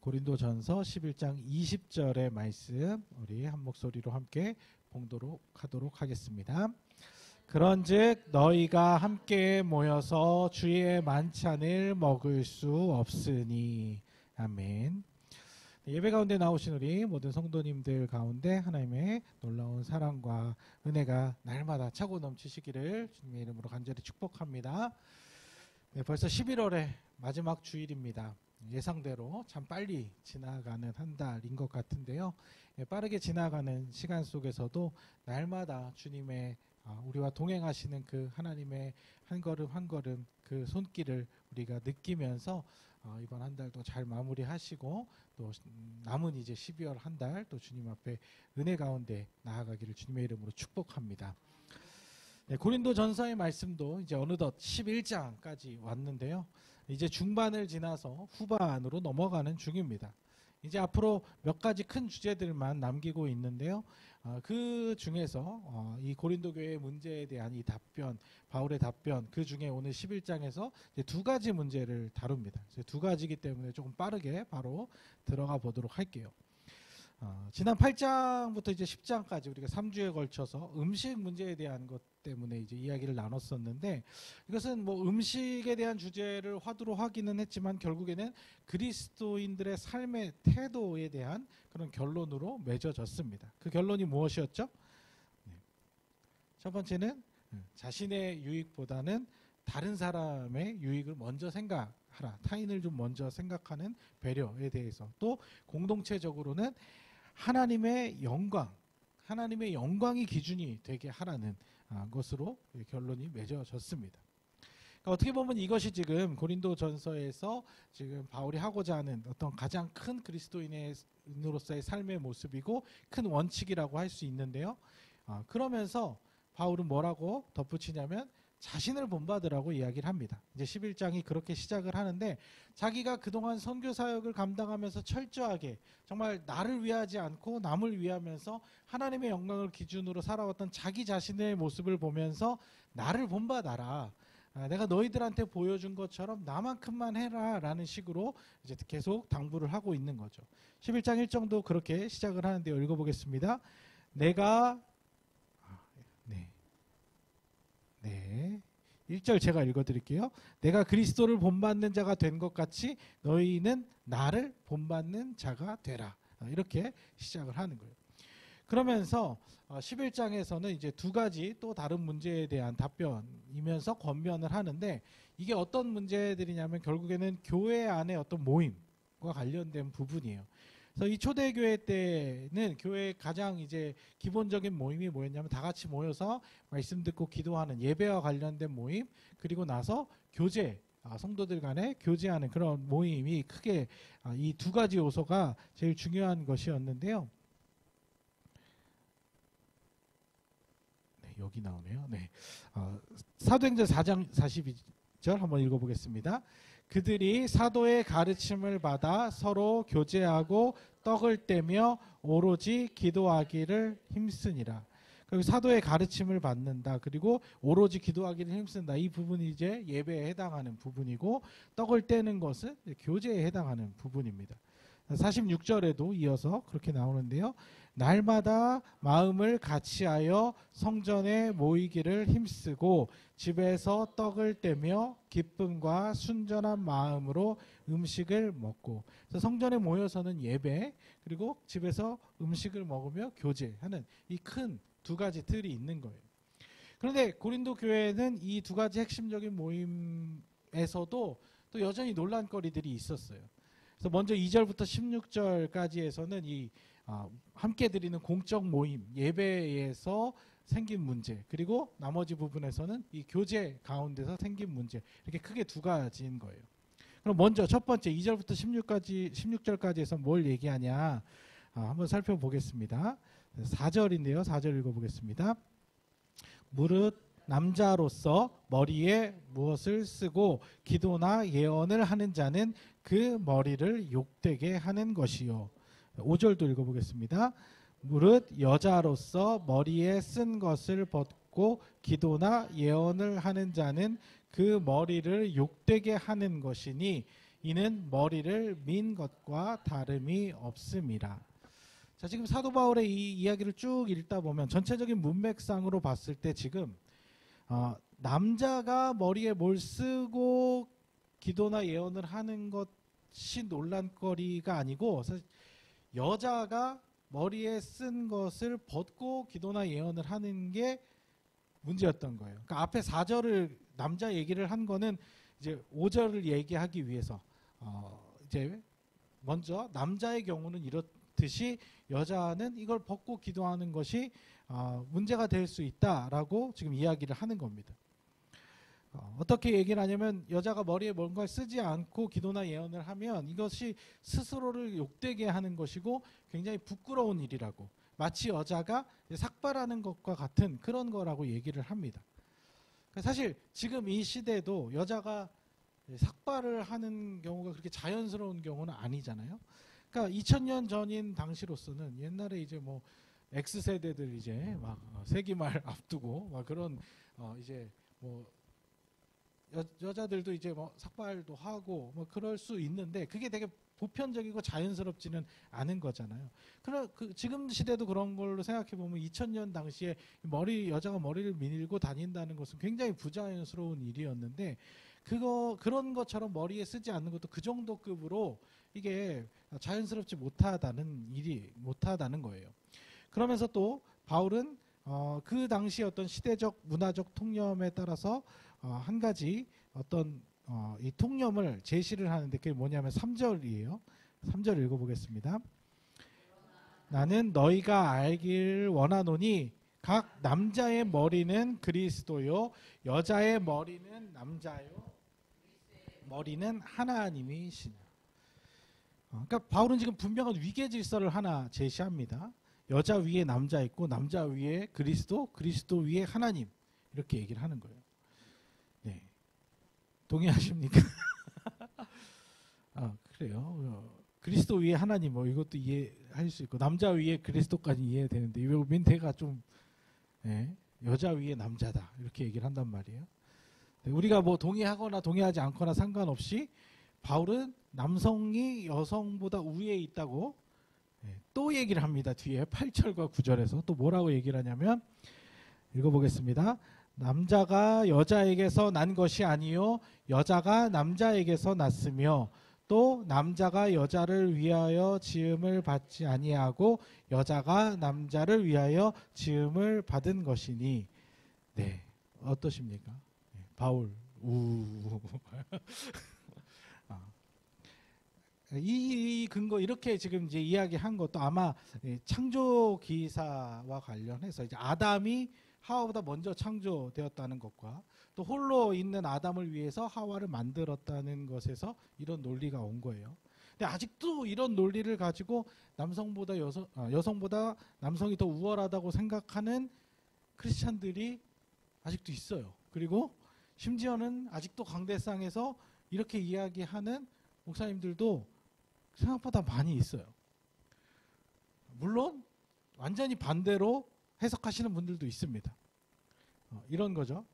고린도전서 11장 20절의 말씀 우리 한 목소리로 함께 봉독 하도록 하겠습니다. 그런즉 너희가 함께 모여서 주의 만찬을 먹을 수 없으니. 아멘. 예배 가운데 나오신 우리 모든 성도님들 가운데 하나님의 놀라운 사랑과 은혜가 날마다 차고 넘치시기를 주님의 이름으로 간절히 축복합니다. 네, 벌써 11월의 마지막 주일입니다. 예상대로 참 빨리 지나가는 한 달인 것 같은데요. 빠르게 지나가는 시간 속에서도 날마다 주님의 우리와 동행하시는 그 하나님의 한 걸음 한 걸음 그 손길을 우리가 느끼면서 이번 한 달도 잘 마무리하시고 또 남은 이제 12월 한 달 또 주님 앞에 은혜 가운데 나아가기를 주님의 이름으로 축복합니다. 네, 고린도전서의 말씀도 이제 어느덧 11장까지 왔는데요. 이제 중반을 지나서 후반으로 넘어가는 중입니다. 이제 앞으로 몇 가지 큰 주제들만 남기고 있는데요. 그 중에서 이 고린도 교회의 문제에 대한 이 답변, 바울의 답변, 그 중에 오늘 11장에서 이제 두 가지 문제를 다룹니다. 두 가지이기 때문에 조금 빠르게 바로 들어가 보도록 할게요. 지난 8장부터 이제 10장까지 우리가 3주에 걸쳐서 음식 문제에 대한 것 때문에 이제 이야기를 나눴었는데, 이것은 뭐 음식에 대한 주제를 화두로 하기는 했지만 결국에는 그리스도인들의 삶의 태도에 대한 그런 결론으로 맺어졌습니다. 그 결론이 무엇이었죠? 첫 번째는 자신의 유익보다는 다른 사람의 유익을 먼저 생각하라. 타인을 좀 먼저 생각하는 배려에 대해서, 또 공동체적으로는 하나님의 영광이 기준이 되게 하라는 것으로 결론이 맺어졌습니다. 그러니까 어떻게 보면 이것이 지금 고린도전서에서 지금 바울이 하고자 하는 어떤 가장 큰 그리스도인으로서의 삶의 모습이고 큰 원칙이라고 할 수 있는데요. 그러면서 바울은 뭐라고 덧붙이냐면 자신을 본받으라고 이야기를 합니다. 이제 11장이 그렇게 시작을 하는데, 자기가 그동안 선교 사역을 감당하면서 철저하게 정말 나를 위하지 않고 남을 위하면서 하나님의 영광을 기준으로 살아왔던 자기 자신의 모습을 보면서 나를 본받아라. 내가 너희들한테 보여준 것처럼 나만큼만 해라 라는 식으로 이제 계속 당부를 하고 있는 거죠. 11장 1정도 그렇게 시작을 하는데요. 읽어보겠습니다. 내가 1절 제가 읽어드릴게요. 내가 그리스도를 본받는 자가 된 것 같이 너희는 나를 본받는 자가 되라. 이렇게 시작을 하는 거예요. 그러면서 11장에서는 이제 두 가지 또 다른 문제에 대한 답변이면서 권면을 하는데, 이게 어떤 문제들이냐면 결국에는 교회 안에 어떤 모임과 관련된 부분이에요. 그래서 이 초대교회 때는 교회의 가장 이제 기본적인 모임이 뭐였냐면 다 같이 모여서 말씀 듣고 기도하는 예배와 관련된 모임, 그리고 나서 교제, 성도들 간에 교제하는 그런 모임이 크게 이 두 가지 요소가 제일 중요한 것이었는데요. 네, 여기 나오네요. 네, 사도행전 4장 42절 한번 읽어보겠습니다. 그들이 사도의 가르침을 받아 서로 교제하고 떡을 떼며 오로지 기도하기를 힘쓰니라. 그리고 사도의 가르침을 받는다. 그리고 오로지 기도하기를 힘쓴다. 이 부분이 이제 예배에 해당하는 부분이고, 떡을 떼는 것은 교제에 해당하는 부분입니다. 46절에도 이어서 그렇게 나오는데요. 날마다 마음을 같이하여 성전에 모이기를 힘쓰고 집에서 떡을 떼며 기쁨과 순전한 마음으로 음식을 먹고. 그래서 성전에 모여서는 예배, 그리고 집에서 음식을 먹으며 교제하는 이 큰 두 가지 틀이 있는 거예요. 그런데 고린도 교회는 이 두 가지 핵심적인 모임에서도 또 여전히 논란거리들이 있었어요. 그래서 먼저 2절부터 16절까지에서는 이 함께 드리는 공적 모임, 예배에서 생긴 문제, 그리고 나머지 부분에서는 이 교제 가운데서 생긴 문제, 이렇게 크게 두 가지인 거예요. 그럼 먼저 첫 번째 2절부터 16절까지에서 뭘 얘기하냐 한번 살펴보겠습니다. 4절인데요. 4절 읽어보겠습니다. 무릇 남자로서 머리에 무엇을 쓰고 기도나 예언을 하는 자는 그 머리를 욕되게 하는 것이요. 5절도 읽어보겠습니다. 무릇 여자로서 머리에 쓴 것을 벗고 기도나 예언을 하는 자는 그 머리를 욕되게 하는 것이니 이는 머리를 민 것과 다름이 없음이라. 자, 지금 사도 바울의 이 이야기를 쭉 읽다 보면 전체적인 문맥상으로 봤을 때 지금 남자가 머리에 뭘 쓰고 기도나 예언을 하는 것이 논란거리가 아니고 사실 여자가 머리에 쓴 것을 벗고 기도나 예언을 하는 게 문제였던 거예요. 그러니까 앞에 4절을 남자 얘기를 한 거는 이제 5절을 얘기하기 위해서 이제 먼저 남자의 경우는 이렇듯이 여자는 이걸 벗고 기도하는 것이 문제가 될 수 있다라고 지금 이야기를 하는 겁니다. 어떻게 얘기를 하냐면 여자가 머리에 뭔가를 쓰지 않고 기도나 예언을 하면 이것이 스스로를 욕되게 하는 것이고 굉장히 부끄러운 일이라고, 마치 여자가 삭발하는 것과 같은 그런 거라고 얘기를 합니다. 사실 지금 이 시대도 여자가 삭발을 하는 경우가 그렇게 자연스러운 경우는 아니잖아요. 그러니까 2000년 전인 당시로서는 옛날에 이제 뭐 X세대들 이제 막 세기말 앞두고 막 그런 이제 뭐 여자들도 이제 뭐 삭발도 하고 뭐 그럴 수 있는데 그게 되게 보편적이고 자연스럽지는 않은 거잖아요. 지금 시대도 그런 걸로 생각해 보면 2000년 당시에 여자가 머리를 밀고 다닌다는 것은 굉장히 부자연스러운 일이었는데 그런 것처럼 머리에 쓰지 않는 것도 그 정도 급으로 이게 자연스럽지 못하다는 거예요. 그러면서 또 바울은 그 당시 어떤 시대적 문화적 통념에 따라서 한 가지 어떤 이 통념을 제시를 하는데 그게 뭐냐면 3절이에요. 3절 읽어보겠습니다. 나는 너희가 알길 원하노니 각 남자의 머리는 그리스도요 여자의 머리는 남자요 머리는 하나님이시냐. 그러니까 바울은 지금 분명한 위계 질서를 하나 제시합니다. 여자 위에 남자 있고 남자 위에 그리스도 위에 하나님, 이렇게 얘기를 하는 거예요. 네. 동의하십니까? 그래요. 그리스도 위에 하나님 뭐 이것도 이해할 수 있고 남자 위에 그리스도까지 이해되는데 이 민태가 좀 여자 위에 남자다 이렇게 얘기를 한단 말이에요. 네, 우리가 뭐 동의하거나 동의하지 않거나 상관없이 바울은 남성이 여성보다 우위에 있다고 또 얘기를 합니다. 뒤에 8절과 9절에서 또 뭐라고 얘기를 하냐면 읽어보겠습니다. 남자가 여자에게서 난 것이 아니요 여자가 남자에게서 났으며 또 남자가 여자를 위하여 지음을 받지 아니하고 여자가 남자를 위하여 지음을 받은 것이니. 네, 어떠십니까? 바울 이 근거 이렇게 지금 이제 이야기한 것도 아마 창조 기사와 관련해서 이제 아담이 하와보다 먼저 창조되었다는 것과 또 홀로 있는 아담을 위해서 하와를 만들었다는 것에서 이런 논리가 온 거예요. 근데 아직도 이런 논리를 가지고 남성보다 여성보다 남성이 더 우월하다고 생각하는 크리스찬들이 아직도 있어요. 그리고 심지어는 아직도 강대상에서 이렇게 이야기하는 목사님들도 생각보다 많이 있어요. 물론 완전히 반대로 해석하시는 분들도 있습니다. 이런 거죠.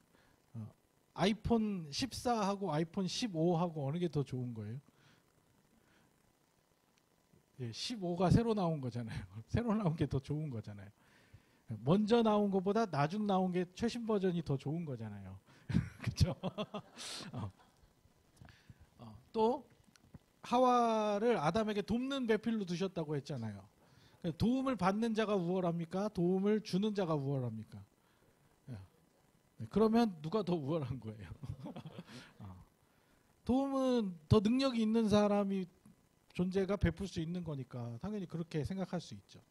아이폰 14하고 아이폰 15하고 어느 게 더 좋은 거예요? 15가 새로 나온 거잖아요. 새로 나온 게 더 좋은 거잖아요. 먼저 나온 것보다 나중 나온 게 최신 버전이 더 좋은 거잖아요. 그렇죠? 또 하와를 아담에게 돕는 배필로 두셨다고 했잖아요. 도움을 받는 자가 우월합니까? 도움을 주는 자가 우월합니까? 그러면 누가 더 우월한 거예요? 도움은 더 능력이 있는 사람이 존재가 베풀 수 있는 거니까 당연히 그렇게 생각할 수 있죠.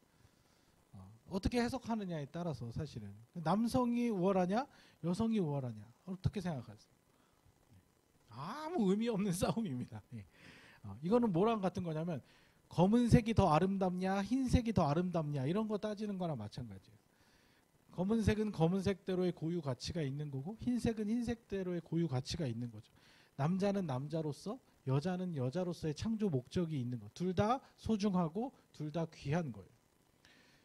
어떻게 해석하느냐에 따라서 사실은 남성이 우월하냐 여성이 우월하냐 어떻게 생각하세요? 아무 의미 없는 싸움입니다. 이거는 뭐랑 같은 거냐면 검은색이 더 아름답냐 흰색이 더 아름답냐 이런 거 따지는 거랑 마찬가지예요. 검은색은 검은색대로의 고유 가치가 있는 거고 흰색은 흰색대로의 고유 가치가 있는 거죠. 남자는 남자로서 여자는 여자로서의 창조 목적이 있는 거. 둘 다 소중하고 둘 다 귀한 거예요.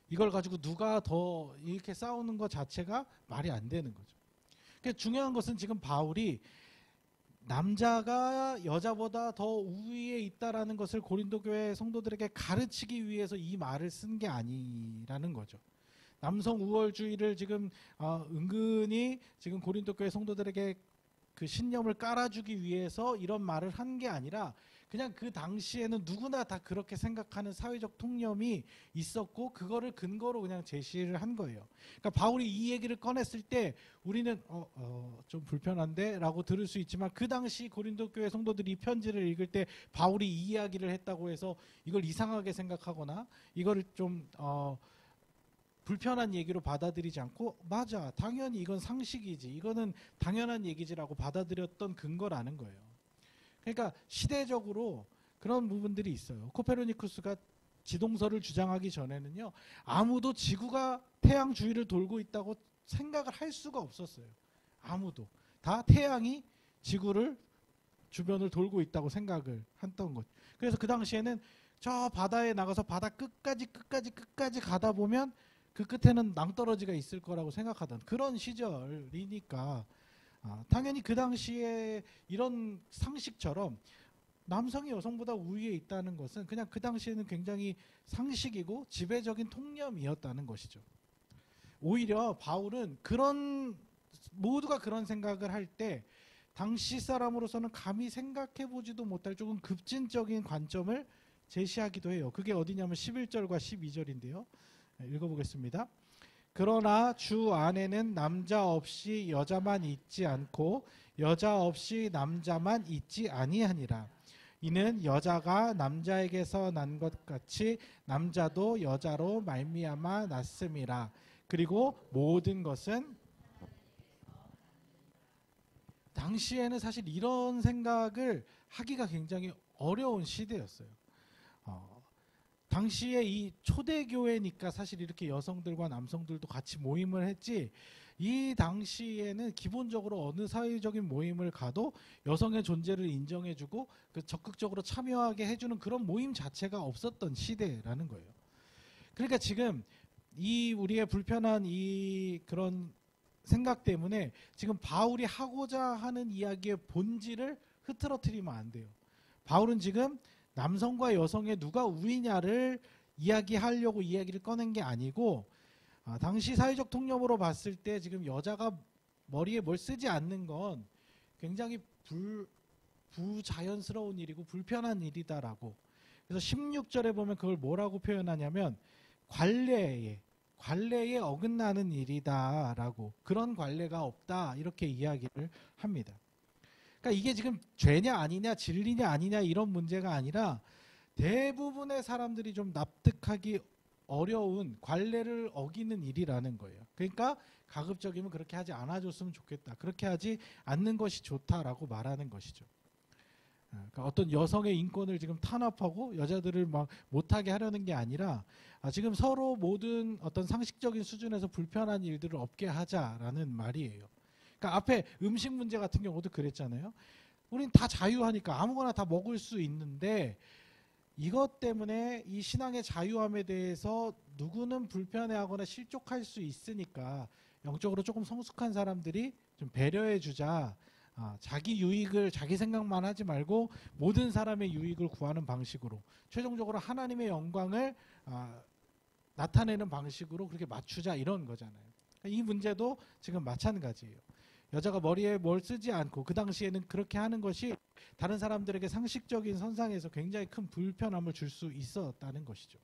이걸 가지고 누가 더 이렇게 싸우는 것 자체가 말이 안 되는 거죠. 그러니까 중요한 것은 지금 바울이 남자가 여자보다 더 우위에 있다라는 것을 고린도 교회 성도들에게 가르치기 위해서 이 말을 쓴 게 아니라는 거죠. 남성 우월주의를 지금 은근히 지금 고린도 교회 성도들에게 그 신념을 깔아주기 위해서 이런 말을 한 게 아니라 그냥 그 당시에는 누구나 다 그렇게 생각하는 사회적 통념이 있었고 그거를 근거로 그냥 제시를 한 거예요. 그러니까 바울이 이 얘기를 꺼냈을 때 우리는 좀 불편한데 라고 들을 수 있지만 그 당시 고린도 교회 성도들이 이 편지를 읽을 때 바울이 이 이야기를 했다고 해서 이걸 이상하게 생각하거나 이거를 좀 불편한 얘기로 받아들이지 않고 맞아, 당연히 이건 상식이지, 이거는 당연한 얘기지라고 받아들였던 근거라는 거예요. 그러니까 시대적으로 그런 부분들이 있어요. 코페르니쿠스가 지동설을 주장하기 전에는요, 아무도 지구가 태양 주위를 돌고 있다고 생각을 할 수가 없었어요. 아무도. 다 태양이 지구를 주변을 돌고 있다고 생각을 했던 것. 그래서 그 당시에는 저 바다에 나가서 바다 끝까지 가다 보면 그 끝에는 낭떠러지가 있을 거라고 생각하던 그런 시절이니까 당연히 그 당시에 이런 상식처럼 남성이 여성보다 우위에 있다는 것은 그냥 그 당시에는 굉장히 상식이고 지배적인 통념이었다는 것이죠. 오히려 바울은 모두가 그런 생각을 할 때 당시 사람으로서는 감히 생각해보지도 못할 조금 급진적인 관점을 제시하기도 해요. 그게 어디냐면 11절과 12절인데요. 읽어보겠습니다. 그러나 주 안에는 남자 없이 여자만 있지 않고 여자 없이 남자만 있지 아니하니라. 이는 여자가 남자에게서 난 것 같이 남자도 여자로 말미암아 났음이라. 그리고 모든 것은 당시에는 사실 이런 생각을 하기가 굉장히 어려운 시대였어요. 당시에 이 초대교회니까 사실 이렇게 여성들과 남성들도 같이 모임을 했지, 이 당시에는 기본적으로 어느 사회적인 모임을 가도 여성의 존재를 인정해주고 적극적으로 참여하게 해주는 그런 모임 자체가 없었던 시대라는 거예요. 그러니까 지금 이 우리의 불편한 이 그런 생각 때문에 지금 바울이 하고자 하는 이야기의 본질을 흐트러뜨리면 안 돼요. 바울은 지금 남성과 여성의 누가 우위냐를 이야기하려고 이야기를 꺼낸 게 아니고 당시 사회적 통념으로 봤을 때 지금 여자가 머리에 뭘 쓰지 않는 건 굉장히 부자연스러운 일이고 불편한 일이다라고. 그래서 16절에 보면 그걸 뭐라고 표현하냐면 관례에 어긋나는 일이다라고, 그런 관례가 없다 이렇게 이야기를 합니다. 그러니까 이게 지금 죄냐 아니냐 진리냐 아니냐 이런 문제가 아니라 대부분의 사람들이 좀 납득하기 어려운 관례를 어기는 일이라는 거예요. 그러니까 가급적이면 그렇게 하지 않아줬으면 좋겠다, 그렇게 하지 않는 것이 좋다라고 말하는 것이죠. 그러니까 어떤 여성의 인권을 지금 탄압하고 여자들을 막 못하게 하려는 게 아니라 지금 서로 모든 어떤 상식적인 수준에서 불편한 일들을 없게 하자라는 말이에요. 그러니까 앞에 음식 문제 같은 경우도 그랬잖아요. 우린 다 자유하니까 아무거나 다 먹을 수 있는데 이것 때문에 이 신앙의 자유함에 대해서 누구는 불편해하거나 실족할 수 있으니까 영적으로 조금 성숙한 사람들이 좀 배려해 주자. 자기 유익을 자기 생각만 하지 말고 모든 사람의 유익을 구하는 방식으로, 최종적으로 하나님의 영광을 나타내는 방식으로 그렇게 맞추자 이런 거잖아요. 이 문제도 지금 마찬가지예요. 여자가 머리에 뭘 쓰지 않고 그 당시에는 그렇게 하는 것이 다른 사람들에게 상식적인 선상에서 굉장히 큰 불편함을 줄 수 있었다는 것이죠.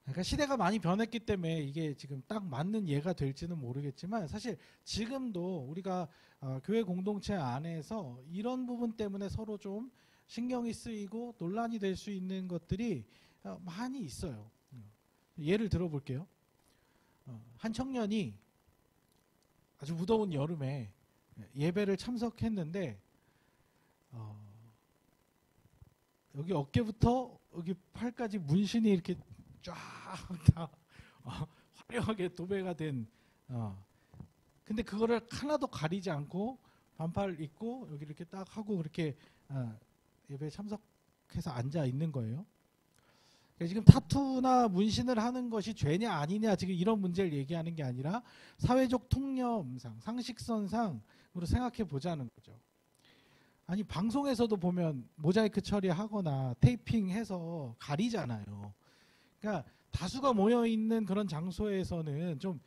그러니까 시대가 많이 변했기 때문에 이게 지금 딱 맞는 예가 될지는 모르겠지만 사실 지금도 우리가 교회 공동체 안에서 이런 부분 때문에 서로 좀 신경이 쓰이고 논란이 될 수 있는 것들이 많이 있어요. 예를 들어볼게요. 한 청년이 아주 무더운 여름에 예배를 참석했는데 여기 어깨부터 여기 팔까지 문신이 이렇게 쫙 다 화려하게 도배가 된 근데 그거를 하나도 가리지 않고 반팔 입고 여기 이렇게 딱 하고 그렇게 예배에 참석해서 앉아 있는 거예요. 지금 타투나 문신을 하는 것이 죄냐 아니냐 지금 이런 문제를 얘기하는 게 아니라 사회적 통념상 상식선상으로 생각해 보자는 거죠. 아니 방송에서도 보면 모자이크 처리하거나 테이핑해서 가리잖아요. 그러니까 다수가 모여 있는 그런 장소에서는 좀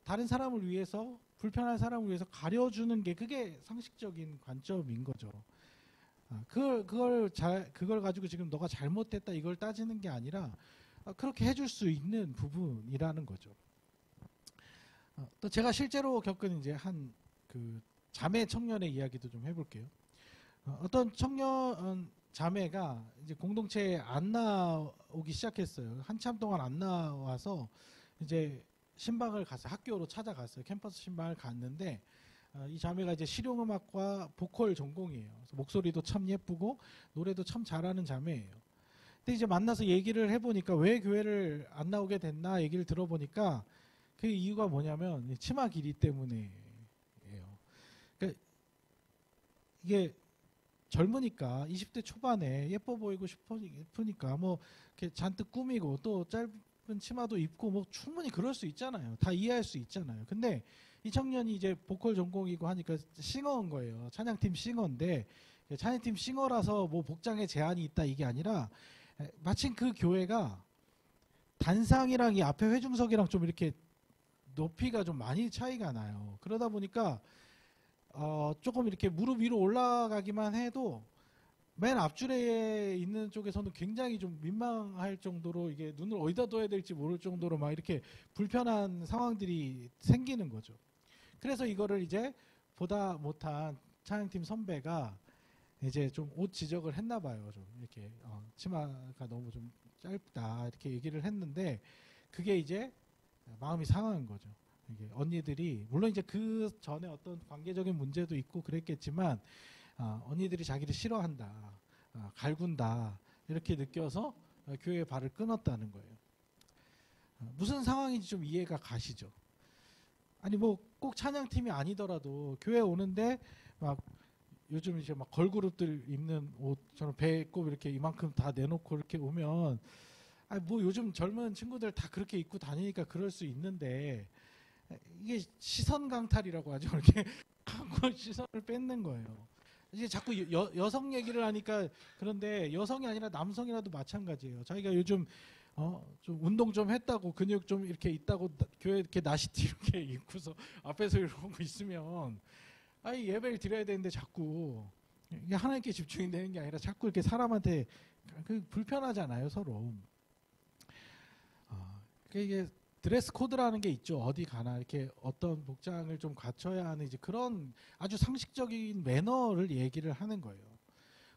다른 사람을 위해서 불편한 사람을 위해서 가려주는 게 그게 상식적인 관점인 거죠. 그걸 가지고 지금 너가 잘못했다 이걸 따지는 게 아니라 그렇게 해줄 수 있는 부분이라는 거죠. 또 제가 실제로 겪은 이제 한 그 자매 청년의 이야기도 좀 해볼게요. 어떤 청년 자매가 이제 공동체에 안 나오기 시작했어요. 한참 동안 안 나와서 이제 신방을 갔어요. 학교로 찾아갔어요. 캠퍼스 신방을 갔는데 이 자매가 이제 실용음악과 보컬 전공이에요. 그래서 목소리도 참 예쁘고 노래도 참 잘하는 자매예요. 근데 이제 만나서 얘기를 해보니까 왜 교회를 안 나오게 됐나 얘기를 들어보니까 그 이유가 뭐냐면 치마 길이 때문에예요. 그러니까 이게 젊으니까 20대 초반에 예뻐 보이고 싶으니까 뭐 이렇게 잔뜩 꾸미고 또 짧은 치마도 입고 뭐 충분히 그럴 수 있잖아요. 다 이해할 수 있잖아요. 근데 이 청년이 이제 보컬 전공이고 하니까 싱어인 거예요. 찬양팀 싱어인데 찬양팀 싱어라서 뭐 복장에 제한이 있다 이게 아니라 마침 그 교회가 단상이랑 이 앞에 회중석이랑 좀 이렇게 높이가 좀 많이 차이가 나요. 그러다 보니까 조금 이렇게 무릎 위로 올라가기만 해도 맨 앞줄에 있는 쪽에서는 굉장히 좀 민망할 정도로 이게 눈을 어디다 둬야 될지 모를 정도로 막 이렇게 불편한 상황들이 생기는 거죠. 그래서 이거를 이제 보다 못한 찬양팀 선배가 이제 좀 옷 지적을 했나 봐요. 좀 이렇게 치마가 너무 좀 짧다 이렇게 얘기를 했는데 그게 이제 마음이 상한 거죠. 이게 언니들이 물론 이제 그 전에 어떤 관계적인 문제도 있고 그랬겠지만 언니들이 자기를 싫어한다, 갈군다 이렇게 느껴서 교회의 발을 끊었다는 거예요. 무슨 상황인지 좀 이해가 가시죠? 아니 뭐 꼭 찬양팀이 아니더라도 교회 오는데 막 요즘 이제 막 걸그룹들 입는 옷처럼 배꼽 이렇게 이만큼 다 내놓고 이렇게 오면 뭐 요즘 젊은 친구들 다 그렇게 입고 다니니까 그럴 수 있는데 이게 시선 강탈이라고 하죠. 이렇게 하고 시선을 뺏는 거예요. 이제 자꾸 여성 얘기를 하니까 그런데 여성이 아니라 남성이라도 마찬가지예요. 자기가 요즘 좀 운동 좀 했다고 근육 좀 이렇게 있다고 교회 이렇게 나시티 이렇게 입고서 앞에서 이러고 있으면 예배를 드려야 되는데 자꾸 이게 하나님께 집중이 되는 게 아니라 자꾸 이렇게 사람한테 불편하잖아요 서로. 이게 드레스 코드라는 게 있죠. 어디 가나 이렇게 어떤 복장을 좀 갖춰야 하는 이제 그런 아주 상식적인 매너를 얘기를 하는 거예요.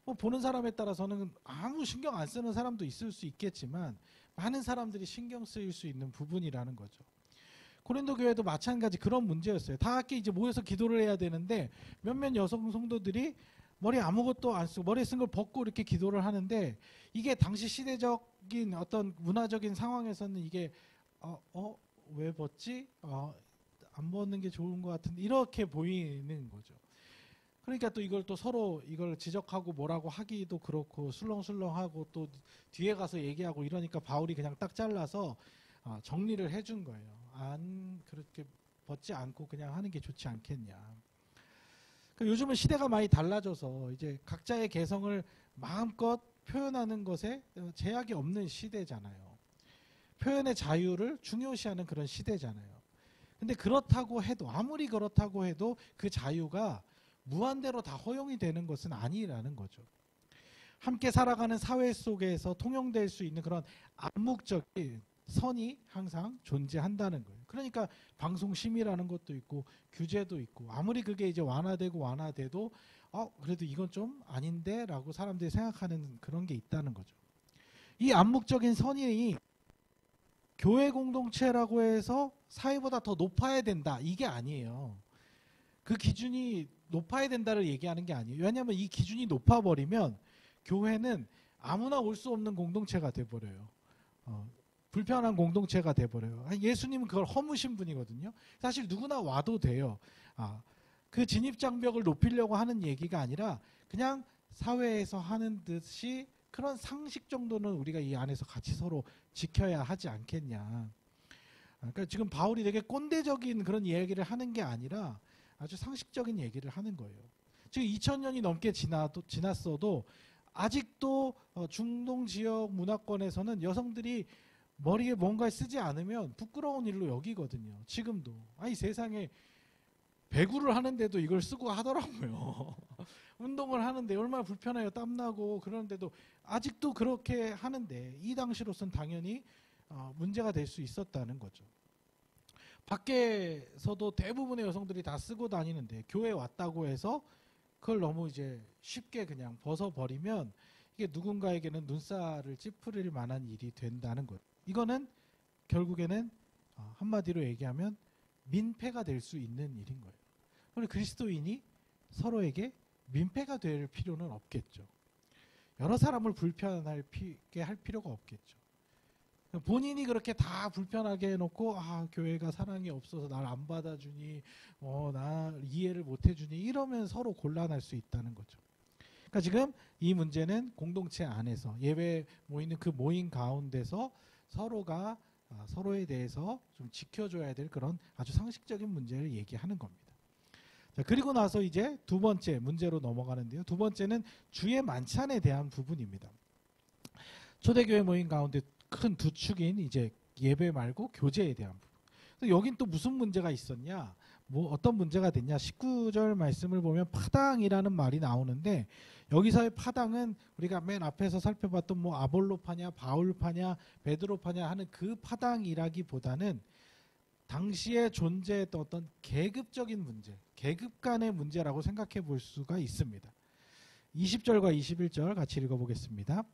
뭐 보는 사람에 따라서는 아무 신경 안 쓰는 사람도 있을 수 있겠지만 많은 사람들이 신경 쓰일 수 있는 부분이라는 거죠. 고린도 교회도 마찬가지 그런 문제였어요. 다 함께 이제 모여서 기도를 해야 되는데 몇몇 여성 성도들이 머리 아무것도 안 쓰고 머리에 쓴 걸 벗고 이렇게 기도를 하는데 이게 당시 시대적인 어떤 문화적인 상황에서는 이게 왜 벗지? 안 벗는 게 좋은 것 같은데 이렇게 보이는 거죠. 그러니까 또 이걸 또 서로 이걸 지적하고 뭐라고 하기도 그렇고 술렁술렁하고 또 뒤에 가서 얘기하고 이러니까 바울이 그냥 딱 잘라서 정리를 해준 거예요. 안 그렇게 벗지 않고 그냥 하는 게 좋지 않겠냐. 요즘은 시대가 많이 달라져서 이제 각자의 개성을 마음껏 표현하는 것에 제약이 없는 시대잖아요. 표현의 자유를 중요시하는 그런 시대잖아요. 근데 그렇다고 해도 아무리 그렇다고 해도 그 자유가 무한대로 다 허용이 되는 것은 아니라는 거죠. 함께 살아가는 사회 속에서 통용될 수 있는 그런 암묵적인 선이 항상 존재한다는 거예요. 그러니까 방송심이라는 것도 있고 규제도 있고 아무리 그게 이제 완화돼도 그래도 이건 좀 아닌데 라고 사람들이 생각하는 그런 게 있다는 거죠. 이 암묵적인 선이 교회 공동체라고 해서 사회보다 더 높아야 된다 이게 아니에요. 그 기준이 높아야 된다를 얘기하는 게 아니에요. 왜냐하면 이 기준이 높아버리면 교회는 아무나 올 수 없는 공동체가 돼버려요. 불편한 공동체가 돼버려요. 예수님은 그걸 허무신 분이거든요. 사실 누구나 와도 돼요. 그 진입장벽을 높이려고 하는 얘기가 아니라 그냥 사회에서 하는 듯이 그런 상식 정도는 우리가 이 안에서 같이 서로 지켜야 하지 않겠냐. 그러니까 지금 바울이 되게 꼰대적인 그런 이야기를 하는 게 아니라 아주 상식적인 얘기를 하는 거예요. 지금 2000년이 넘게 지났어도 아직도 중동 지역 문화권에서는 여성들이 머리에 뭔가를 쓰지 않으면 부끄러운 일로 여기거든요. 지금도. 아니 세상에 배구를 하는데도 이걸 쓰고 하더라고요. 운동을 하는데 얼마나 불편해요. 땀나고 그러는데도 아직도 그렇게 하는데 이 당시로서는 당연히 문제가 될 수 있었다는 거죠. 밖에서도 대부분의 여성들이 다 쓰고 다니는데 교회에 왔다고 해서 그걸 너무 이제 쉽게 그냥 벗어버리면 이게 누군가에게는 눈살을 찌푸릴 만한 일이 된다는 것. 이거는 결국에는 한마디로 얘기하면 민폐가 될 수 있는 일인 거예요. 그런데 그리스도인이 서로에게 민폐가 될 필요는 없겠죠. 여러 사람을 불편하게 할 필요가 없겠죠. 본인이 그렇게 다 불편하게 해놓고 교회가 사랑이 없어서 날 안 받아주니 나 이해를 못 해주니 이러면 서로 곤란할 수 있다는 거죠. 그러니까 지금 이 문제는 공동체 안에서 예배 모이는 그 모임 가운데서 서로가 서로에 대해서 좀 지켜줘야 될 그런 아주 상식적인 문제를 얘기하는 겁니다. 자, 그리고 나서 이제 두 번째 문제로 넘어가는데요. 두 번째는 주의 만찬에 대한 부분입니다. 초대교회 모임 가운데 큰 두 축인 이제 예배 말고 교제에 대한 부분. 여긴 또 무슨 문제가 있었냐? 뭐 어떤 문제가 됐냐? 19절 말씀을 보면 파당이라는 말이 나오는데 여기서의 파당은 우리가 맨 앞에서 살펴봤던 뭐 아볼로파냐, 바울파냐, 베드로파냐 하는 그 파당이라기보다는 당시에 존재했던 어떤 계급적인 문제, 계급 간의 문제라고 생각해 볼 수가 있습니다. 20절과 21절 같이 읽어보겠습니다.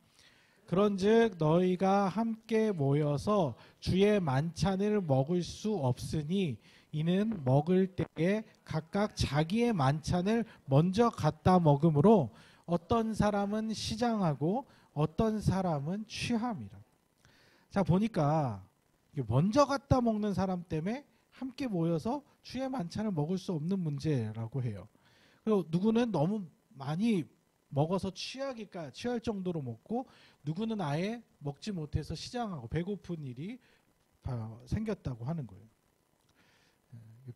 그런즉 너희가 함께 모여서 주의 만찬을 먹을 수 없으니 이는 먹을 때에 각각 자기의 만찬을 먼저 갖다 먹으므로 어떤 사람은 시장하고 어떤 사람은 취함이라. 자 보니까 먼저 갖다 먹는 사람 때문에 함께 모여서 주의 만찬을 먹을 수 없는 문제라고 해요. 그리고 누구는 너무 많이 먹어서 취할 정도로 먹고 누구는 아예 먹지 못해서 시장하고 배고픈 일이 생겼다고 하는 거예요.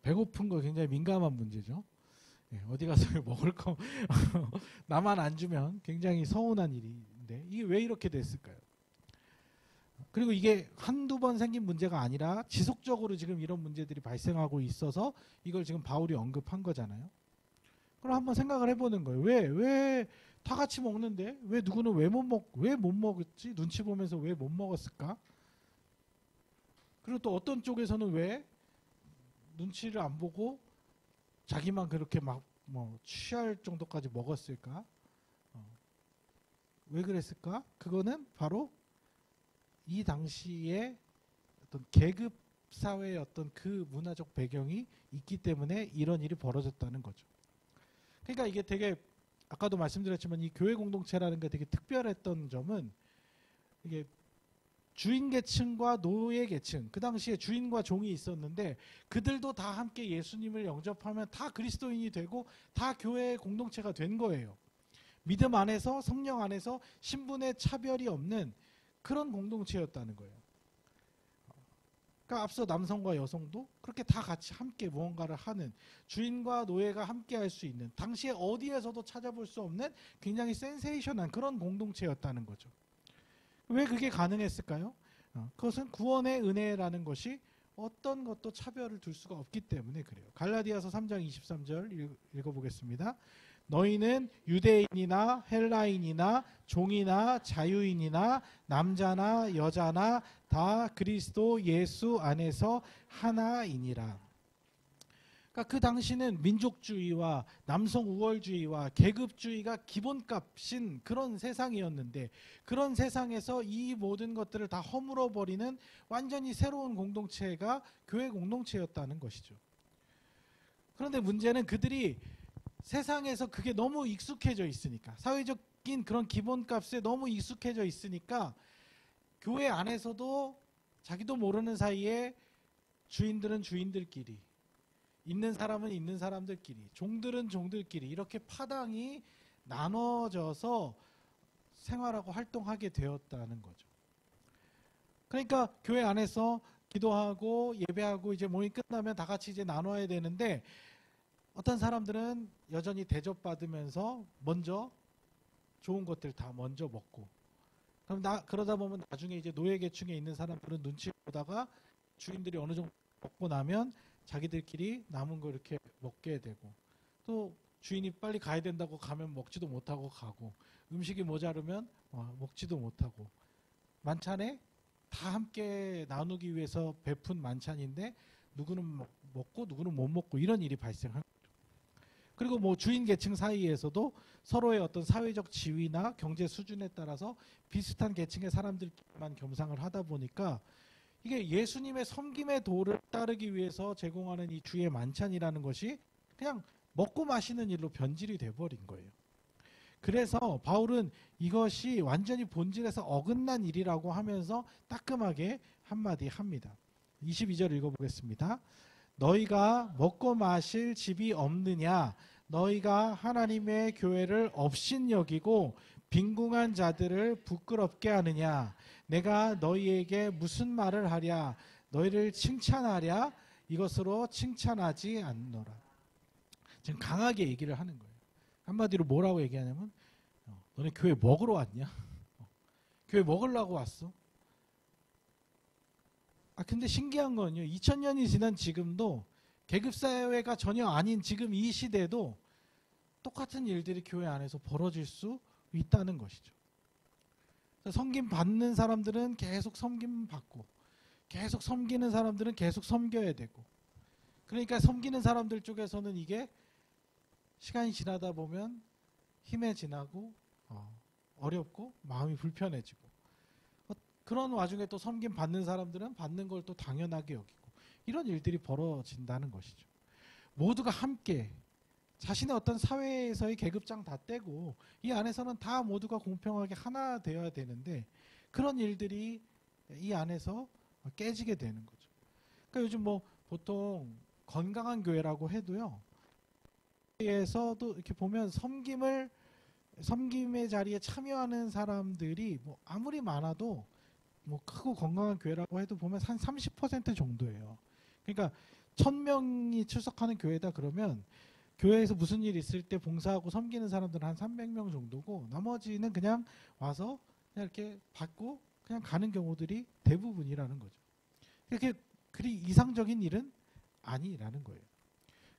배고픈 거 굉장히 민감한 문제죠. 어디 가서 먹을 거 나만 안 주면 굉장히 서운한 일인데 이게 왜 이렇게 됐을까요? 그리고 이게 한두 번 생긴 문제가 아니라 지속적으로 지금 이런 문제들이 발생하고 있어서 이걸 지금 바울이 언급한 거잖아요. 그럼 한번 생각을 해보는 거예요. 왜 다 같이 먹는데 왜 누구는 왜 못 먹었지? 눈치 보면서 왜 못 먹었을까? 그리고 또 어떤 쪽에서는 왜 눈치를 안 보고 자기만 그렇게 막 취할 정도까지 먹었을까? 왜 그랬을까? 그거는 바로 이 당시에 어떤 계급 사회의 어떤 그 문화적 배경이 있기 때문에 이런 일이 벌어졌다는 거죠. 그러니까 이게 되게 아까도 말씀드렸지만 이 교회 공동체라는 게 되게 특별했던 점은 이게 주인 계층과 노예 계층, 그 당시에 주인과 종이 있었는데 그들도 다 함께 예수님을 영접하면 다 그리스도인이 되고 다 교회의 공동체가 된 거예요. 믿음 안에서 성령 안에서 신분의 차별이 없는 그런 공동체였다는 거예요. 그러니까 앞서 남성과 여성도 그렇게 다 같이 함께 무언가를 하는 주인과 노예가 함께 할 수 있는 당시에 어디에서도 찾아볼 수 없는 굉장히 센세이션한 그런 공동체였다는 거죠. 왜 그게 가능했을까요? 그것은 구원의 은혜라는 것이 어떤 것도 차별을 둘 수가 없기 때문에 그래요. 갈라디아서 3장 23절 읽어보겠습니다. 너희는 유대인이나 헬라인이나 종이나 자유인이나 남자나 여자나 다 그리스도 예수 안에서 하나이니라. 그러니까 그 당시는 민족주의와 남성 우월주의와 계급주의가 기본값인 그런 세상이었는데 그런 세상에서 이 모든 것들을 다 허물어버리는 완전히 새로운 공동체가 교회 공동체였다는 것이죠. 그런데 문제는 그들이 세상에서 그게 너무 익숙해져 있으니까 사회적인 그런 기본값에 너무 익숙해져 있으니까 교회 안에서도 자기도 모르는 사이에 주인들은 주인들끼리 있는 사람은 있는 사람들끼리 종들은 종들끼리 이렇게 파당이 나눠져서 생활하고 활동하게 되었다는 거죠. 그러니까 교회 안에서 기도하고 예배하고 이제 모임 끝나면 다 같이 이제 나눠야 되는데 어떤 사람들은 여전히 대접받으면서 먼저 좋은 것들 다 먼저 먹고, 그럼 그러다 보면 나중에 이제 노예계층에 있는 사람들은 눈치 보다가 주인들이 어느 정도 먹고 나면 자기들끼리 남은 거 이렇게 먹게 되고, 또 주인이 빨리 가야 된다고 가면 먹지도 못하고 가고, 음식이 모자르면 먹지도 못하고, 만찬에 다 함께 나누기 위해서 베푼 만찬인데 누구는 먹고 누구는 못 먹고, 이런 일이 발생합니다. 그리고 뭐 주인 계층 사이에서도 서로의 어떤 사회적 지위나 경제 수준에 따라서 비슷한 계층의 사람들만 겸상을 하다 보니까 이게 예수님의 섬김의 도를 따르기 위해서 제공하는 이 주의 만찬이라는 것이 그냥 먹고 마시는 일로 변질이 돼버린 거예요. 그래서 바울은 이것이 완전히 본질에서 어긋난 일이라고 하면서 따끔하게 한마디 합니다. 22절 읽어보겠습니다. 너희가 먹고 마실 집이 없느냐? 너희가 하나님의 교회를 업신여기고 빈궁한 자들을 부끄럽게 하느냐? 내가 너희에게 무슨 말을 하랴? 너희를 칭찬하랴? 이것으로 칭찬하지 않노라. 지금 강하게 얘기를 하는 거예요. 한마디로 뭐라고 얘기하냐면, 너네 교회 먹으러 왔냐? 교회 먹으려고 왔어? 근데 신기한 건요, 2000년이 지난 지금도 계급사회가 전혀 아닌 지금 이 시대도 똑같은 일들이 교회 안에서 벌어질 수 있다는 것이죠. 섬김 받는 사람들은 계속 섬김 받고, 계속 섬기는 사람들은 계속 섬겨야 되고, 그러니까 섬기는 사람들 쪽에서는 이게 시간이 지나다 보면 힘에 지나고 어렵고 마음이 불편해지고, 그런 와중에 또 섬김 받는 사람들은 받는 걸 또 당연하게 여기고, 이런 일들이 벌어진다는 것이죠. 모두가 함께 자신의 어떤 사회에서의 계급장 다 떼고 이 안에서는 다 모두가 공평하게 하나 되어야 되는데, 그런 일들이 이 안에서 깨지게 되는 거죠. 그러니까 요즘 뭐 보통 건강한 교회라고 해도요, 에서도 이렇게 보면 섬김의 자리에 참여하는 사람들이 뭐 아무리 많아도 뭐 크고 건강한 교회라고 해도 보면 한 30% 정도예요. 그러니까 1000명이 출석하는 교회다 그러면 교회에서 무슨 일 있을 때 봉사하고 섬기는 사람들은 한 300명 정도고, 나머지는 그냥 와서 그냥 이렇게 받고 그냥 가는 경우들이 대부분이라는 거죠. 이렇게 그리 이상적인 일은 아니라는 거예요.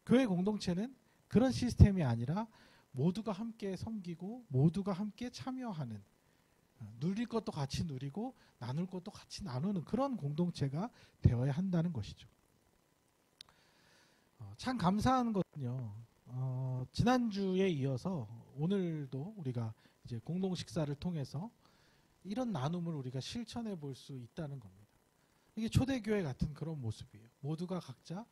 교회 공동체는 그런 시스템이 아니라 모두가 함께 섬기고 모두가 함께 참여하는, 누릴 것도 같이 누리고 나눌 것도 같이 나누는 그런 공동체가 되어야 한다는 것이죠. 참 감사한 것은요, 지난주에 이어서 오늘도 우리가 이제 공동 식사를 통해서 이런 나눔을 우리가 실천해 볼 수 있다는 겁니다. 이게 초대교회 같은 그런 모습이에요. 모두가 각자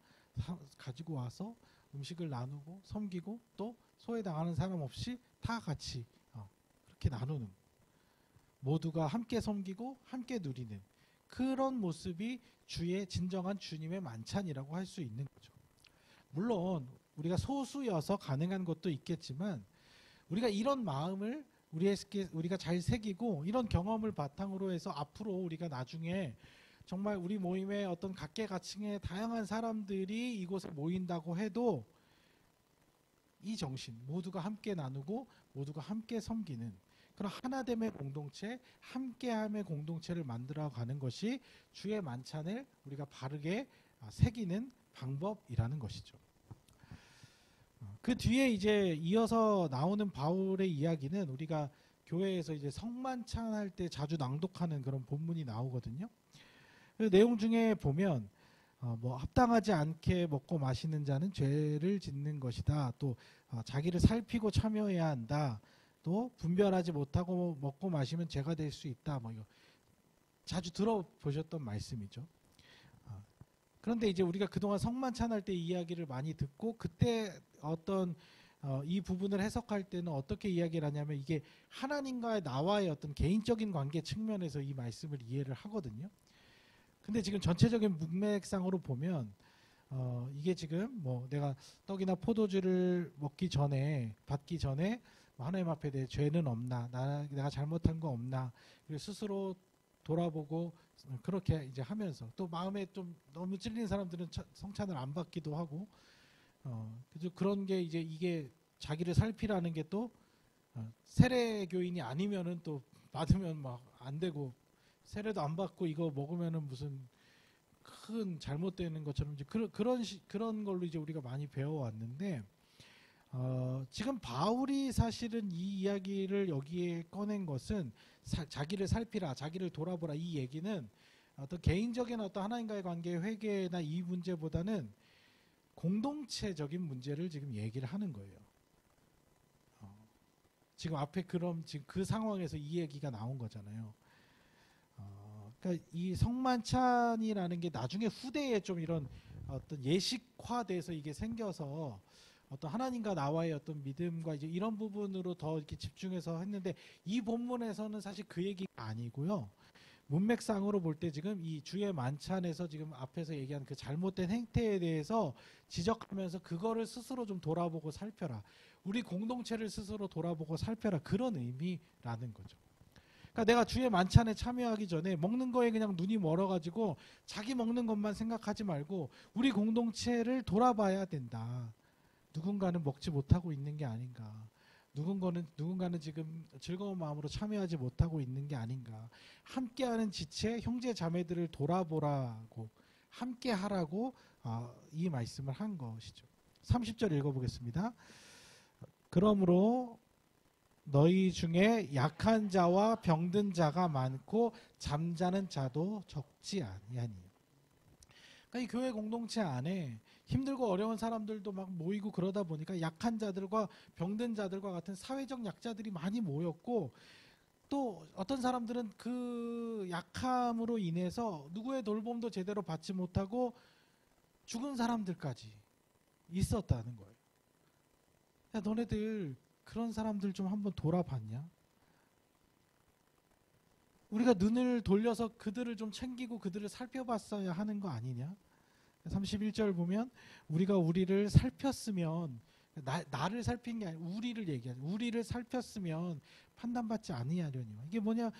가지고 와서 음식을 나누고 섬기고, 또 소외당하는 사람 없이 다 같이 그렇게 나누는, 모두가 함께 섬기고 함께 누리는 그런 모습이 주의 진정한 주님의 만찬이라고 할 수 있는 거죠. 물론 우리가 소수여서 가능한 것도 있겠지만, 우리가 이런 마음을 우리가 잘 새기고 이런 경험을 바탕으로 해서 앞으로 우리가 나중에 정말 우리 모임의 어떤 각계각층의 다양한 사람들이 이곳에 모인다고 해도 이 정신, 모두가 함께 나누고 모두가 함께 섬기는 그런 하나됨의 공동체, 함께함의 공동체를 만들어가는 것이 주의 만찬을 우리가 바르게 새기는 방법이라는 것이죠. 그 뒤에 이제 이어서 나오는 바울의 이야기는 우리가 교회에서 이제 성만찬할 때 자주 낭독하는 그런 본문이 나오거든요. 그 내용 중에 보면 뭐 합당하지 않게 먹고 마시는 자는 죄를 짓는 것이다. 또 자기를 살피고 참여해야 한다. 또 분별하지 못하고 먹고 마시면 죄가 될 수 있다. 뭐 이거 자주 들어보셨던 말씀이죠. 그런데 이제 우리가 그동안 성만찬할 때 이야기를 많이 듣고, 그때 어떤 이 부분을 해석할 때는 어떻게 이야기를 하냐면, 이게 하나님과의 나와의 어떤 개인적인 관계 측면에서 이 말씀을 이해를 하거든요. 근데 지금 전체적인 문맥상으로 보면 이게 지금 뭐 내가 떡이나 포도주를 받기 전에 하나님 앞에 내 죄는 없나, 내가 잘못한 거 없나, 그리고 스스로 돌아보고 그렇게 이제 하면서, 또 마음에 좀 너무 찔린 사람들은 성찬을 안 받기도 하고, 그죠? 그런 게 이제 이게 자기를 살피라는 게 또 세례 교인이 아니면은 또 받으면 막 안 되고 세례도 안 받고 이거 먹으면은 무슨 큰 잘못되는 것처럼 이제 그런 걸로 이제 우리가 많이 배워왔는데 지금 바울이 사실은 이 이야기를 여기에 꺼낸 것은 자기를 살피라, 자기를 돌아보라 이 얘기는 어떤 개인적인 어떤 하나님과의 관계의 회개나 이 문제보다는 공동체적인 문제를 지금 얘기를 하는 거예요. 지금 앞에 그럼 지금 그 상황에서 이 얘기가 나온 거잖아요. 그러니까 이 성만찬이라는 게 나중에 후대에 좀 이런 어떤 예식화돼서 이게 생겨서 어떤 하나님과 나와의 어떤 믿음과 이제 이런 부분으로 더 이렇게 집중해서 했는데 이 본문에서는 사실 그 얘기가 아니고요. 문맥상으로 볼 때 지금 이 주의 만찬에서 지금 앞에서 얘기한 그 잘못된 행태에 대해서 지적하면서 그거를 스스로 좀 돌아보고 살펴라. 우리 공동체를 스스로 돌아보고 살펴라. 그런 의미라는 거죠. 그러니까 내가 주의 만찬에 참여하기 전에 먹는 거에 그냥 눈이 멀어가지고 자기 먹는 것만 생각하지 말고 우리 공동체를 돌아봐야 된다. 누군가는 먹지 못하고 있는 게 아닌가. 누군가는 지금 즐거운 마음으로 참여하지 못하고 있는 게 아닌가. 함께하는 지체 형제 자매들을 돌아보라고 함께 하라고 이 말씀을 한 것이죠. 30절 읽어보겠습니다. 그러므로 너희 중에 약한 자와 병든 자가 많고 잠자는 자도 적지 아니하니. 그러니까 이 교회 공동체 안에 힘들고 어려운 사람들도 막 모이고 그러다 보니까 약한 자들과 병든 자들과 같은 사회적 약자들이 많이 모였고 또 어떤 사람들은 그 약함으로 인해서 누구의 돌봄도 제대로 받지 못하고 죽은 사람들까지 있었다는 거예요. 야, 너네들 그런 사람들 좀 한번 돌아봤냐? 우리가 눈을 돌려서 그들을 좀 챙기고 그들을 살펴봤어야 하는 거 아니냐? 31절 보면 우리가 우리를 살폈으면 나를 살핀 게 아니라 우리를 얘기하죠. 우리를 살폈으면 판단받지 아니하려니와. 이게 뭐냐면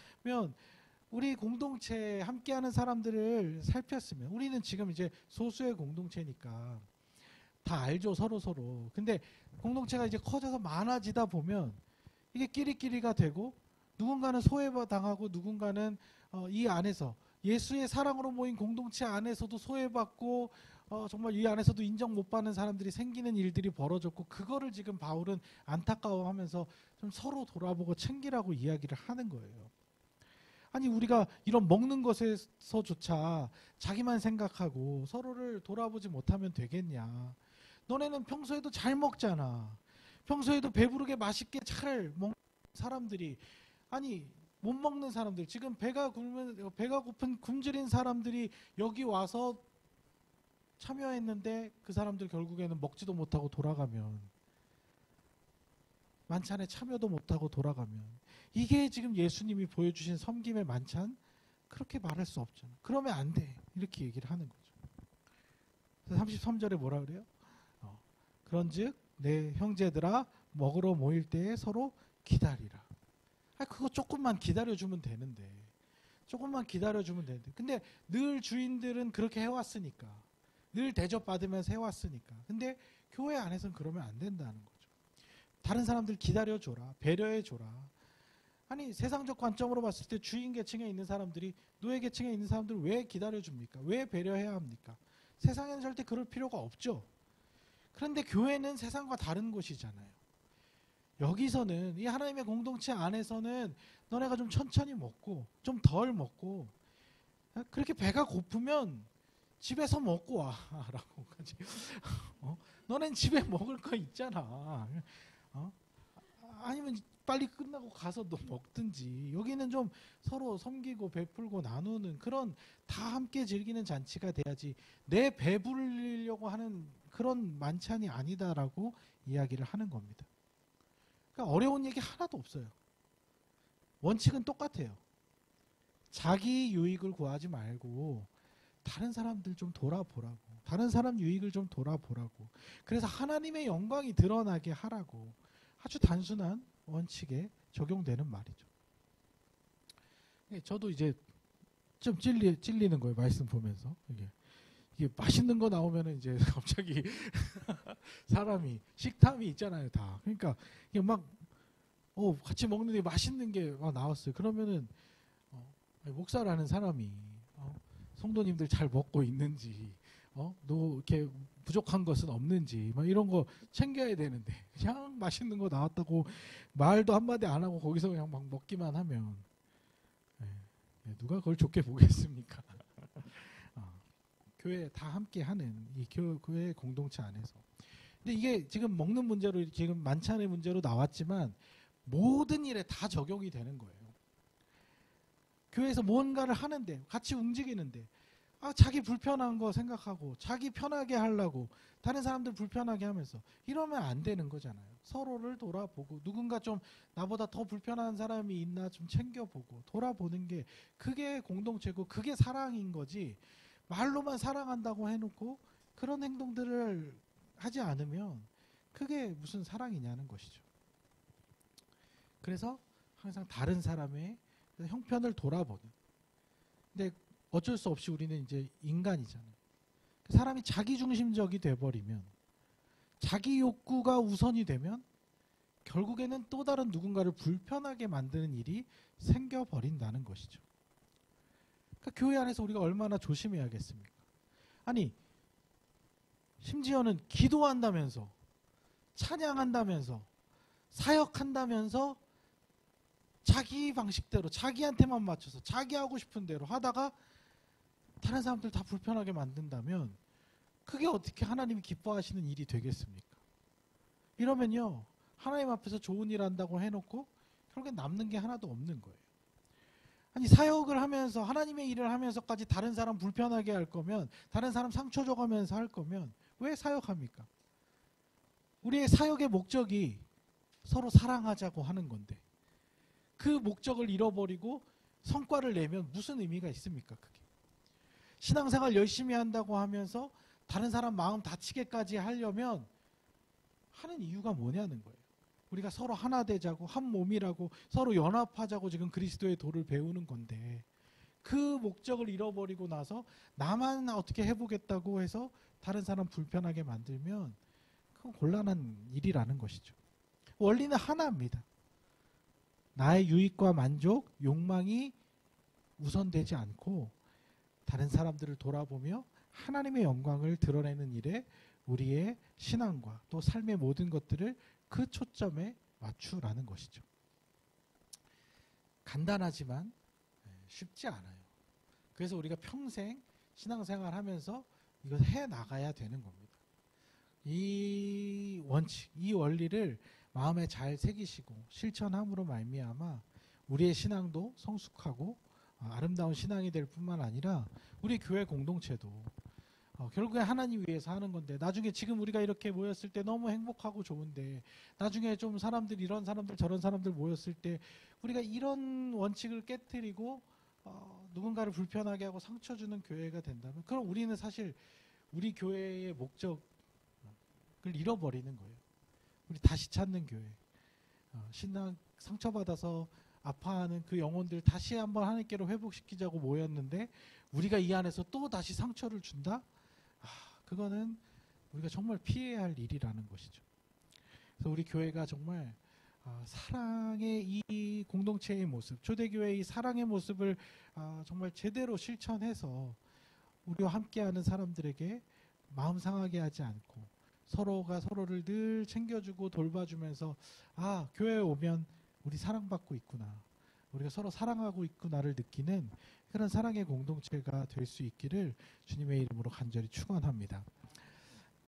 우리 공동체에 함께하는 사람들을 살폈으면 우리는 지금 이제 소수의 공동체니까 다 알죠. 서로. 근데 공동체가 이제 커져서 많아지다 보면 이게 끼리끼리가 되고 누군가는 소외당하고 누군가는 이 안에서 예수의 사랑으로 모인 공동체 안에서도 소외받고 정말 이 안에서도 인정 못 받는 사람들이 생기는 일들이 벌어졌고 그거를 지금 바울은 안타까워하면서 좀 서로 돌아보고 챙기라고 이야기를 하는 거예요. 아니 우리가 이런 먹는 것에서조차 자기만 생각하고 서로를 돌아보지 못하면 되겠냐. 너네는 평소에도 잘 먹잖아. 평소에도 배부르게 맛있게 잘 먹는 사람들이 아니 못 먹는 사람들 지금 배가 고픈 굶주린 사람들이 여기 와서 참여했는데 그 사람들 결국에는 먹지도 못하고 돌아가면 만찬에 참여도 못하고 돌아가면 이게 지금 예수님이 보여주신 섬김의 만찬? 그렇게 말할 수 없잖아. 그러면 안 돼. 이렇게 얘기를 하는 거죠. 33절에 뭐라 그래요? 그런즉 내 형제들아 먹으러 모일 때에 서로 기다리라. 그거 조금만 기다려주면 되는데 근데 늘 주인들은 그렇게 해왔으니까 늘 대접받으면서 해왔으니까 근데 교회 안에서는 그러면 안 된다는 거죠. 다른 사람들 기다려줘라. 배려해줘라. 아니 세상적 관점으로 봤을 때 주인 계층에 있는 사람들이 노예 계층에 있는 사람들을 왜 기다려줍니까? 왜 배려해야 합니까? 세상에는 절대 그럴 필요가 없죠. 그런데 교회는 세상과 다른 곳이잖아요. 여기서는 이 하나님의 공동체 안에서는 너네가 좀 천천히 먹고 좀 덜 먹고 그렇게 배가 고프면 집에서 먹고 와라고. 너넨 집에 먹을 거 있잖아. 아니면 빨리 끝나고 가서 너 먹든지. 여기는 좀 서로 섬기고 베풀고 나누는 그런 다 함께 즐기는 잔치가 돼야지 내 배부르려고 하는 그런 만찬이 아니다라고 이야기를 하는 겁니다. 그러니까 어려운 얘기 하나도 없어요. 원칙은 똑같아요. 자기 유익을 구하지 말고 다른 사람들 좀 돌아보라고. 다른 사람 유익을 좀 돌아보라고. 그래서 하나님의 영광이 드러나게 하라고. 아주 단순한 원칙에 적용되는 말이죠. 저도 이제 좀 찔리는 거예요. 말씀 보면서. 이게 이게 맛있는 거 나오면은 이제 갑자기 사람이 식탐이 있잖아요, 다. 그러니까 이게 막 같이 먹는데 맛있는 게 막 나왔어요. 그러면은 목사라는 사람이 성도님들 잘 먹고 있는지, 너 이렇게 부족한 것은 없는지, 막 이런 거 챙겨야 되는데 그냥 맛있는 거 나왔다고 말도 한마디 안 하고 거기서 그냥 막 먹기만 하면 누가 그걸 좋게 보겠습니까? 교회 다 함께 하는 이 교회 공동체 안에서. 근데 이게 지금 먹는 문제로, 지금 만찬의 문제로 나왔지만 모든 일에 다 적용이 되는 거예요. 교회에서 뭔가를 하는데, 같이 움직이는데, 자기 불편한 거 생각하고 자기 편하게 하려고 다른 사람들 불편하게 하면서 이러면 안 되는 거잖아요. 서로를 돌아보고, 누군가 좀 나보다 더 불편한 사람이 있나 좀 챙겨보고 돌아보는 게, 그게 공동체고 그게 사랑인 거지. 말로만 사랑한다고 해놓고 그런 행동들을 하지 않으면 그게 무슨 사랑이냐는 것이죠. 그래서 항상 다른 사람의 형편을 돌아보는. 근데 어쩔 수 없이 우리는 이제 인간이잖아요. 사람이 자기중심적이 돼버리면, 자기 욕구가 우선이 되면 결국에는 또 다른 누군가를 불편하게 만드는 일이 생겨버린다는 것이죠. 그러니까 교회 안에서 우리가 얼마나 조심해야겠습니까? 아니, 심지어는 기도한다면서, 찬양한다면서, 사역한다면서 자기 방식대로 자기한테만 맞춰서 자기 하고 싶은 대로 하다가 다른 사람들 다 불편하게 만든다면 그게 어떻게 하나님이 기뻐하시는 일이 되겠습니까? 이러면요, 하나님 앞에서 좋은 일 한다고 해놓고 결국에 남는 게 하나도 없는 거예요. 아니, 사역을 하면서 하나님의 일을 하면서까지 다른 사람 불편하게 할 거면, 다른 사람 상처 줘가면서 할 거면 왜 사역합니까? 우리의 사역의 목적이 서로 사랑하자고 하는 건데, 그 목적을 잃어버리고 성과를 내면 무슨 의미가 있습니까? 그게 신앙생활 열심히 한다고 하면서 다른 사람 마음 다치게까지 하려면 하는 이유가 뭐냐는 거예요. 우리가 서로 하나 되자고, 한 몸이라고, 서로 연합하자고 지금 그리스도의 도를 배우는 건데, 그 목적을 잃어버리고 나서 나만 어떻게 해보겠다고 해서 다른 사람 불편하게 만들면 그건 곤란한 일이라는 것이죠. 원리는 하나입니다. 나의 유익과 만족, 욕망이 우선되지 않고 다른 사람들을 돌아보며 하나님의 영광을 드러내는 일에 우리의 신앙과 또 삶의 모든 것들을 그 초점에 맞추라는 것이죠. 간단하지만 쉽지 않아요. 그래서 우리가 평생 신앙생활 하면서 이걸 해 나가야 되는 겁니다. 이 원칙, 이 원리를 마음에 잘 새기시고 실천함으로 말미암아 우리의 신앙도 성숙하고 아름다운 신앙이 될 뿐만 아니라 우리 교회 공동체도 결국에 하나님 위해서 하는 건데, 나중에 지금 우리가 이렇게 모였을 때 너무 행복하고 좋은데, 나중에 좀 사람들, 이런 사람들 저런 사람들 모였을 때 우리가 이런 원칙을 깨트리고 누군가를 불편하게 하고 상처 주는 교회가 된다면, 그럼 우리는 사실 우리 교회의 목적을 잃어버리는 거예요. 우리 다시 찾는 교회, 신앙 상처받아서 아파하는 그 영혼들 다시 한번 하나님께로 회복시키자고 모였는데 우리가 이 안에서 또 다시 상처를 준다? 그거는 우리가 정말 피해야 할 일이라는 것이죠. 그래서 우리 교회가 정말 사랑의 이 공동체의 모습, 초대교회의 이 사랑의 모습을 정말 제대로 실천해서 우리와 함께하는 사람들에게 마음 상하게 하지 않고 서로가 서로를 늘 챙겨주고 돌봐주면서 교회에 오면 우리 사랑받고 있구나, 우리가 서로 사랑하고 있구나를 느끼는 그런 사랑의 공동체가 될 수 있기를 주님의 이름으로 간절히 축원합니다.